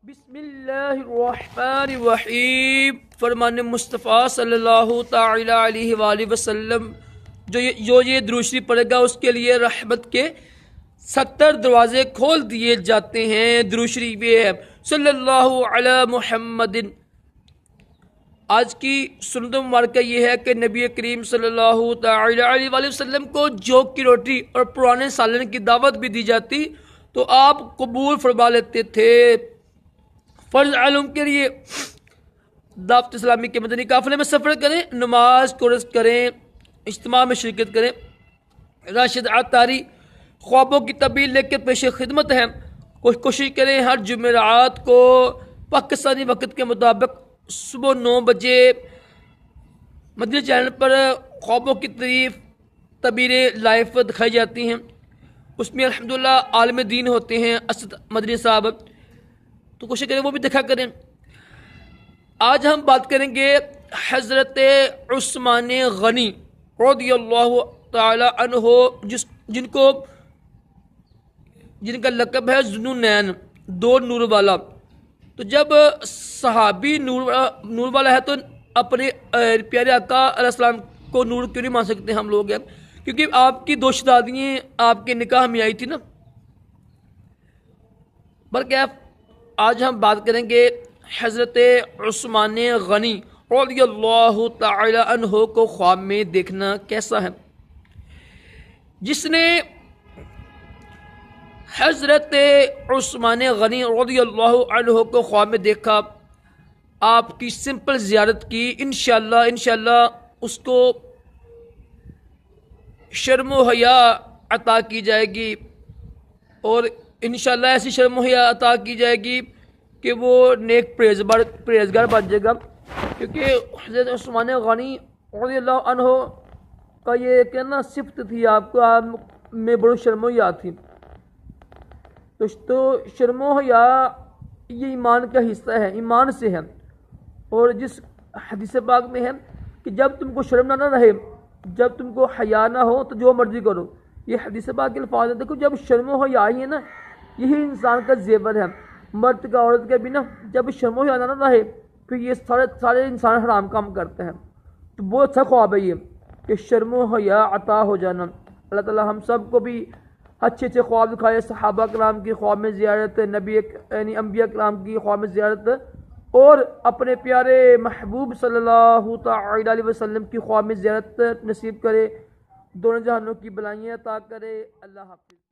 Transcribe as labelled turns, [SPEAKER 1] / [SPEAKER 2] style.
[SPEAKER 1] بسم اللہ الرحمن الرحیم فرمان مصطفیٰ صلی اللہ تعالی علیہ وآلہ وسلم جو یہ درود شریف پڑھے گا اس کے لیے رحمت کے 70 دروازے کھول دیے جاتے ہیں۔ درود شریف یہ ہے صلی اللہ علی محمد۔ آج کی سنت مبارکہ یہ ہے کہ نبی کریم صلی اللہ تعالی علیہ وآلہ وسلم کو جوک کی روٹی اور پرانے سالن کی دعوت بھی دی جاتی تو آپ قبول فرما لیتے تھے۔ فرض علم کے لیے دعوت اسلامی کے مدنی قافلے میں سفر کریں، نماز قرض کریں، اجتماع میں شرکت کریں۔ راشد عطاری خوابوں کی تعبیر لے کر پیش خدمت ہیں۔ کوشش کریں ہر جمعرات کو پاکستانی وقت کے مطابق صبح 9 بجے مدنی چینل پر خوابوں کی تعبیریں لائیو دکھائی جاتی ہیں۔ اس میں الحمدللہ عالم دین ہوتے ہیں اسد مدنی صاحب، تو کوشش کریں وہ بھی دیکھا کریں۔ آج ہم بات کریں گے حضرت عثمان غنی رضی اللہ تعالی عنہ، جن کا لقب ہے ذو النورین، دو نور والا۔ تو جب صحابی نور والا ہے تو اپنے پیارے آقا علیہ السلام کو نور کیوں نہیں مان سکتے ہم لوگ ہیں؟ کیونکہ آپ کی 2 شہادتیں آپ کے نکاح میں آئی تھی نا۔ بلکہ آج ہم بات کریں گے حضرت عثمان غنی رضی اللہ تعالی عنہ کو خواب میں دیکھنا کیسا ہے۔ جس نے حضرت عثمان غنی رضی اللہ عنہ کو خواب میں دیکھا، آپ کی سمپل زیارت کی، انشاءاللہ اس کو شرم و حیا عطا کی جائے گی، اور انشاءاللہ ایسی شرم و حیا عطا کی جائے گی کہ وہ نیک پرہیزگار بن جائے گا۔ کیونکہ حضرت عثمان غنی رضی اللہ عنہ کا یہ کہنا صفت تھی، آپ کو میں بڑی شرم و حیا تھی۔ تو شرم و حیا یہ ایمان کا حصہ ہے، ایمان سے ہے۔ اور جس حدیث پاک میں ہے کہ جب تم کو شرم نہ رہے، جب تم کو حیا نہ ہو تو جو مرضی کرو، یہ حدیث پاک کے الفاظ ہیں۔ دیکھو جب شرم و حیا ہی ہے نا، یہی انسان کا زیور ہے، مرد کا عورت کا بھی نا۔ جب شرم و حیا نہ رہے پھر یہ سارے انسان حرام کام کرتے ہیں۔ تو بہت اچھا خواب ہے یہ کہ شرم و حیا عطا ہو جانا۔ اللہ تعالی ہم سب کو بھی اچھے خواب دکھائے، صحابہ کرام کی خواب میں زیارت، یعنی انبیاء کرام کی خواب میں زیارت، اور اپنے پیارے محبوب صلی اللہ تعالی علیہ وسلم کی خواب میں زیارت نصیب کرے، دونوں جہانوں کی بلائیاں عطا کرے۔ اللہ حافظ۔